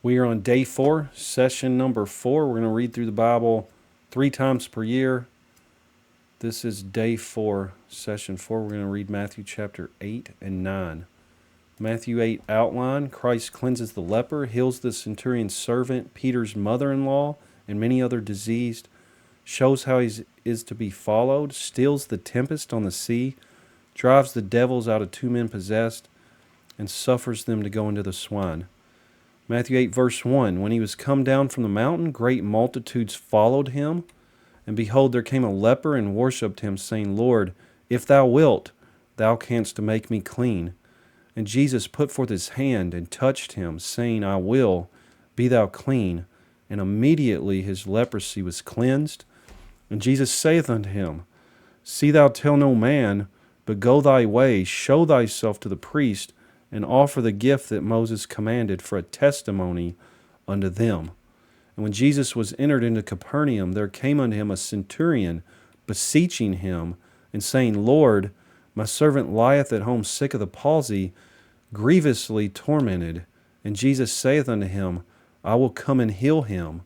We are on day 4, session number 4. We're going to read through the Bible 3 times per year. This is day 4, session 4. We're going to read Matthew chapter 8 and 9. Matthew 8 outline: Christ cleanses the leper, heals the centurion's servant, Peter's mother-in-law, and many other diseased, shows how he is to be followed, stills the tempest on the sea, drives the devils out of 2 men possessed, and suffers them to go into the swine. Matthew 8 verse 1, when he was come down from the mountain, great multitudes followed him. And behold, there came a leper and worshipped him, saying, Lord, if thou wilt, thou canst make me clean. And Jesus put forth his hand and touched him, saying, I will, be thou clean. And immediately his leprosy was cleansed. And Jesus saith unto him, See thou tell no man, but go thy way, show thyself to the priest, and offer the gift that Moses commanded for a testimony unto them. And when Jesus was entered into Capernaum, there came unto him a centurion, beseeching him, and saying, Lord, my servant lieth at home sick of the palsy, grievously tormented. And Jesus saith unto him, I will come and heal him.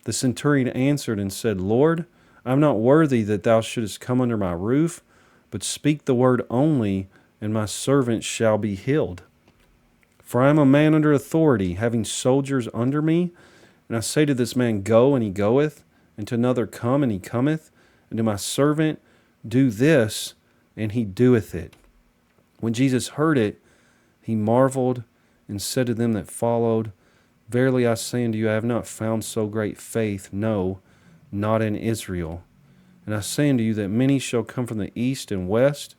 The centurion answered and said, Lord, I am not worthy that thou shouldest come under my roof, but speak the word only, and my servant shall be healed. For I am a man under authority, having soldiers under me. And I say to this man, Go, and he goeth, and to another, Come, and he cometh, and to my servant, Do this, and he doeth it. When Jesus heard it, he marveled, and said to them that followed, Verily I say unto you, I have not found so great faith, no, not in Israel. And I say unto you that many shall come from the east and west,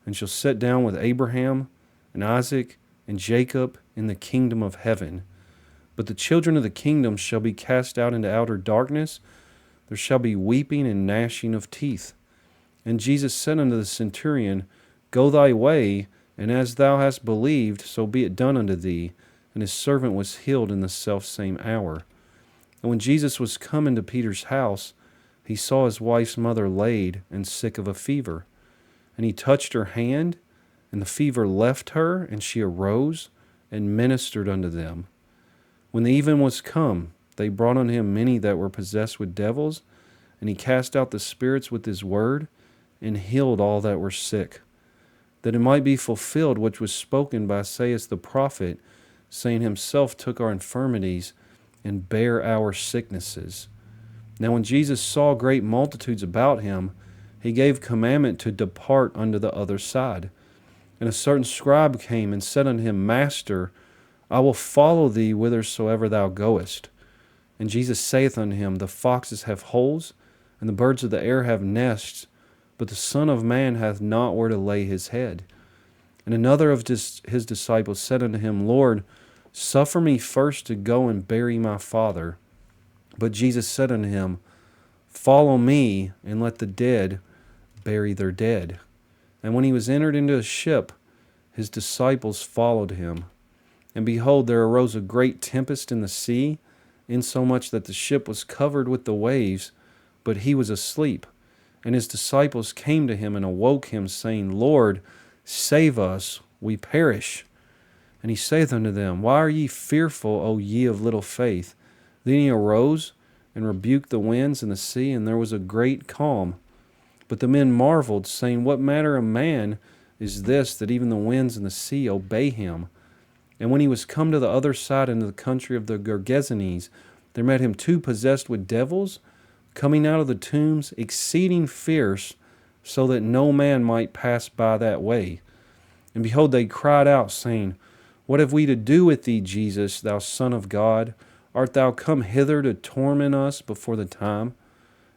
and shall sit down with Abraham and Isaac and Jacob in the kingdom of heaven. But the children of the kingdom shall be cast out into outer darkness. There shall be weeping and gnashing of teeth. And Jesus said unto the centurion, Go thy way, and as thou hast believed, so be it done unto thee. And his servant was healed in the selfsame hour. And when Jesus was come into Peter's house, he saw his wife's mother laid and sick of a fever. And he touched her hand, and the fever left her, and she arose and ministered unto them. When the even was come, they brought unto him many that were possessed with devils, and he cast out the spirits with his word, and healed all that were sick, that it might be fulfilled which was spoken by Isaiah the prophet, saying, Himself took our infirmities, and bare our sicknesses. Now when Jesus saw great multitudes about him, he gave commandment to depart unto the other side. And a certain scribe came and said unto him, Master, I will follow thee whithersoever thou goest. And Jesus saith unto him, The foxes have holes, and the birds of the air have nests, but the Son of Man hath not where to lay his head. And another of his disciples said unto him, Lord, suffer me first to go and bury my father. But Jesus said unto him, Follow me, and let the dead bury their dead. And when he was entered into a ship, his disciples followed him. And behold, there arose a great tempest in the sea, insomuch that the ship was covered with the waves, but he was asleep. And his disciples came to him and awoke him, saying, Lord, save us, we perish. And he saith unto them, Why are ye fearful, O ye of little faith? Then he arose and rebuked the winds and the sea, and there was a great calm. But the men marveled, saying, What manner of man is this, that even the winds and the sea obey him? And when he was come to the other side into the country of the Gergesenes, there met him 2 possessed with devils, coming out of the tombs, exceeding fierce, so that no man might pass by that way. And behold, they cried out, saying, What have we to do with thee, Jesus, thou Son of God? Art thou come hither to torment us before the time?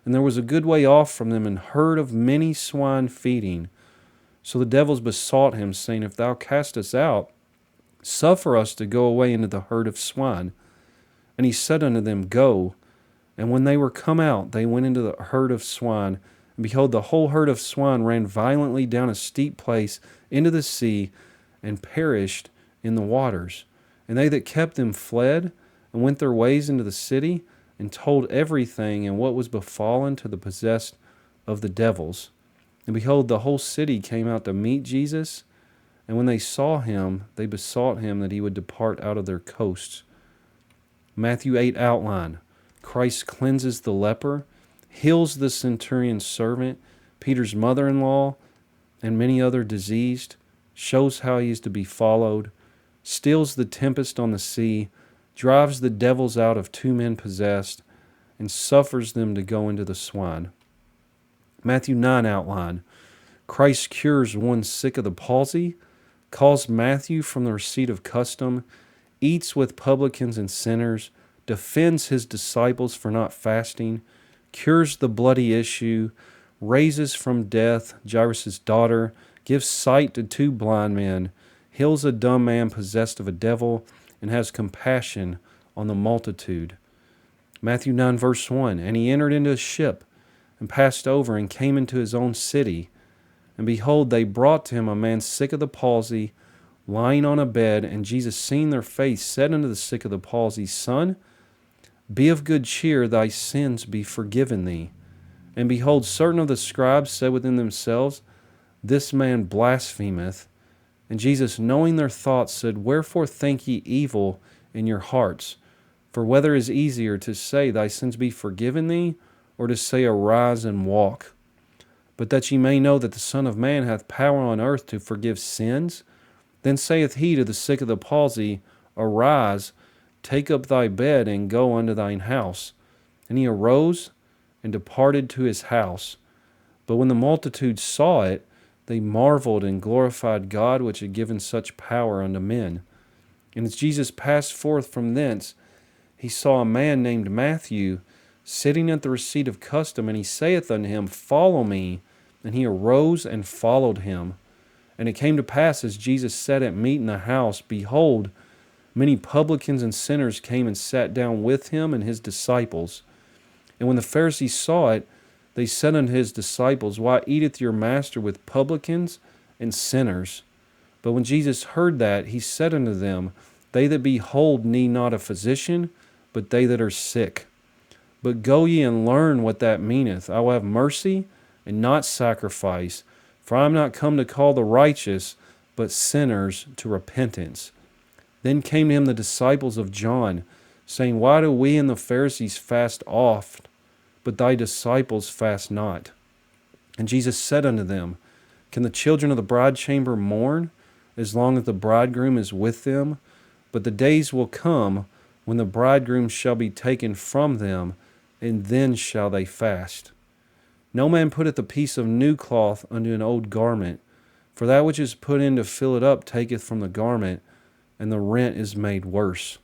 And there was a good way off from them an herd of many swine feeding. So the devils besought him, saying, If thou cast us out, suffer us to go away into the herd of swine. And he said unto them, Go. And when they were come out, they went into the herd of swine. And behold, the whole herd of swine ran violently down a steep place into the sea, and perished in the waters. And they that kept them fled, and went their ways into the city, and told everything and what was befallen to the possessed of the devils. And behold, the whole city came out to meet Jesus, and when they saw him, they besought him that he would depart out of their coasts. Matthew 8 outline. Christ cleanses the leper, heals the centurion's servant, Peter's mother-in-law, and many other diseased, shows how he is to be followed, stills the tempest on the sea, drives the devils out of 2 men possessed, and suffers them to go into the swine. Matthew 9 outline. Christ cures one sick of the palsy, calls Matthew from the receipt of custom, eats with publicans and sinners, defends his disciples for not fasting, cures the bloody issue, raises from death Jairus' daughter, gives sight to 2 blind men, heals a dumb man possessed of a devil, and has compassion on the multitude. Matthew 9 verse 1, and he entered into a ship, and passed over, and came into his own city. And behold, they brought to him a man sick of the palsy, lying on a bed. And Jesus, seeing their faith, said unto the sick of the palsy, Son, be of good cheer, thy sins be forgiven thee. And behold, certain of the scribes said within themselves, This man blasphemeth. And Jesus, knowing their thoughts, said, Wherefore think ye evil in your hearts? For whether is easier, to say, Thy sins be forgiven thee, or to say, Arise and walk? But that ye may know that the Son of Man hath power on earth to forgive sins, then saith he to the sick of the palsy, Arise, take up thy bed, and go unto thine house. And he arose and departed to his house. But when the multitude saw it, they marveled and glorified God, which had given such power unto men. And as Jesus passed forth from thence, he saw a man named Matthew sitting at the receipt of custom, and he saith unto him, Follow me. And he arose and followed him. And it came to pass, as Jesus sat at meat in the house, behold, many publicans and sinners came and sat down with him and his disciples. And when the Pharisees saw it, they said unto his disciples, Why eateth your master with publicans and sinners? But when Jesus heard that, he said unto them, They that be whole need not a physician, but they that are sick. But go ye and learn what that meaneth. I will have mercy and not sacrifice, for I am not come to call the righteous, but sinners to repentance. Then came to him the disciples of John, saying, Why do we and the Pharisees fast oft, but thy disciples fast not? And Jesus said unto them, Can the children of the bridechamber mourn, as long as the bridegroom is with them? But the days will come, when the bridegroom shall be taken from them, and then shall they fast. No man putteth a piece of new cloth unto an old garment, for that which is put in to fill it up taketh from the garment, and the rent is made worse.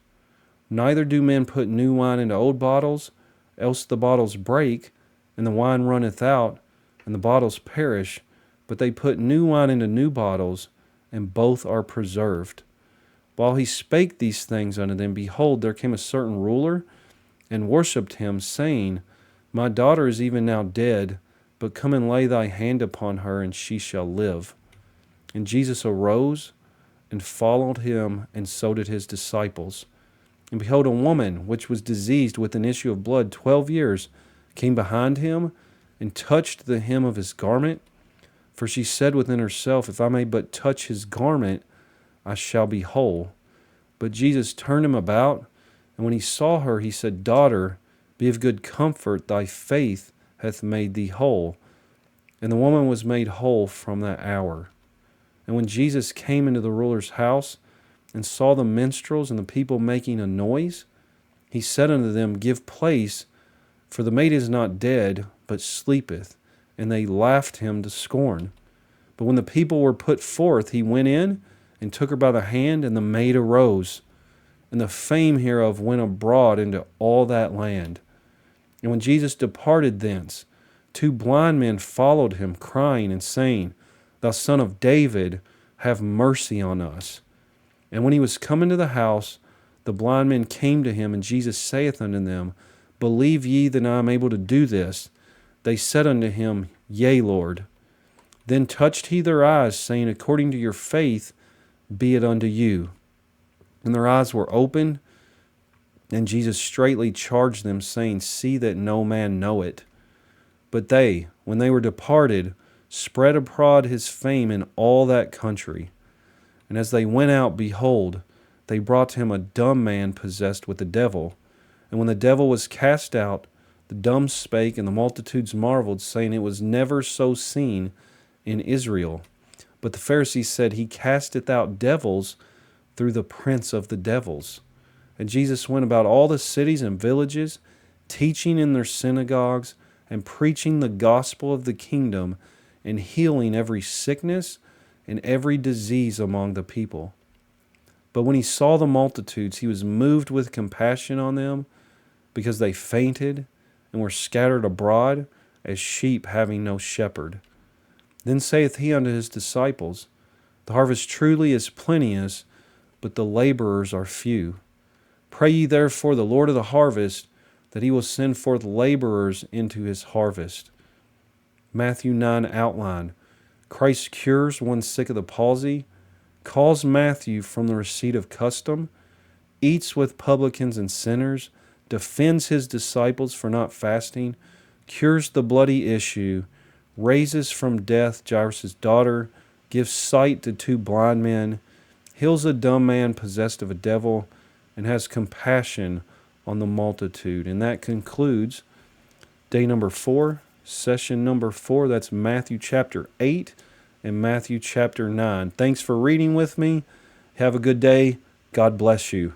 Neither do men put new wine into old bottles, else the bottles break, and the wine runneth out, and the bottles perish. But they put new wine into new bottles, and both are preserved. While he spake these things unto them, behold, there came a certain ruler, and worshipped him, saying, My daughter is even now dead, but come and lay thy hand upon her, and she shall live. And Jesus arose and followed him, and so did his disciples. And behold, a woman which was diseased with an issue of blood 12 years came behind him, and touched the hem of his garment. For she said within herself, If I may but touch his garment, I shall be whole. But Jesus turned him about, and when he saw her, he said, Daughter, be of good comfort, thy faith hath made thee whole. And the woman was made whole from that hour. And when Jesus came into the ruler's house, and saw the minstrels and the people making a noise, he said unto them, Give place, for the maid is not dead, but sleepeth. And they laughed him to scorn. But when the people were put forth, he went in, and took her by the hand, and the maid arose. And the fame hereof went abroad into all that land. And when Jesus departed thence, 2 blind men followed him, crying and saying, Thou Son of David, have mercy on us. And when he was come into the house, the blind men came to him, and Jesus saith unto them, Believe ye that I am able to do this? They said unto him, Yea, Lord. Then touched he their eyes, saying, According to your faith be it unto you. And their eyes were opened, and Jesus straightly charged them, saying, See that no man know it. But they, when they were departed, spread abroad his fame in all that country. And as they went out, behold, they brought to him a dumb man possessed with the devil. And when the devil was cast out, the dumb spake, and the multitudes marveled, saying, it was never so seen in Israel. But the Pharisees said, he casteth out devils through the prince of the devils. And Jesus went about all the cities and villages, teaching in their synagogues, and preaching the gospel of the kingdom, and healing every sickness and every disease among the people. But when he saw the multitudes, he was moved with compassion on them, because they fainted and were scattered abroad as sheep having no shepherd. Then saith he unto his disciples, the harvest truly is plenteous, but the laborers are few. Pray ye therefore the Lord of the harvest, that he will send forth laborers into his harvest. Matthew 9 outline. Christ cures one sick of the palsy, calls Matthew from the receipt of custom, eats with publicans and sinners, defends his disciples for not fasting, cures the bloody issue, raises from death Jairus' daughter, gives sight to 2 blind men, heals a dumb man possessed of a devil, and has compassion on the multitude. And that concludes day number 4, session number 4. That's Matthew chapter 8 and Matthew chapter 9. Thanks for reading with me. Have a good day. God bless you.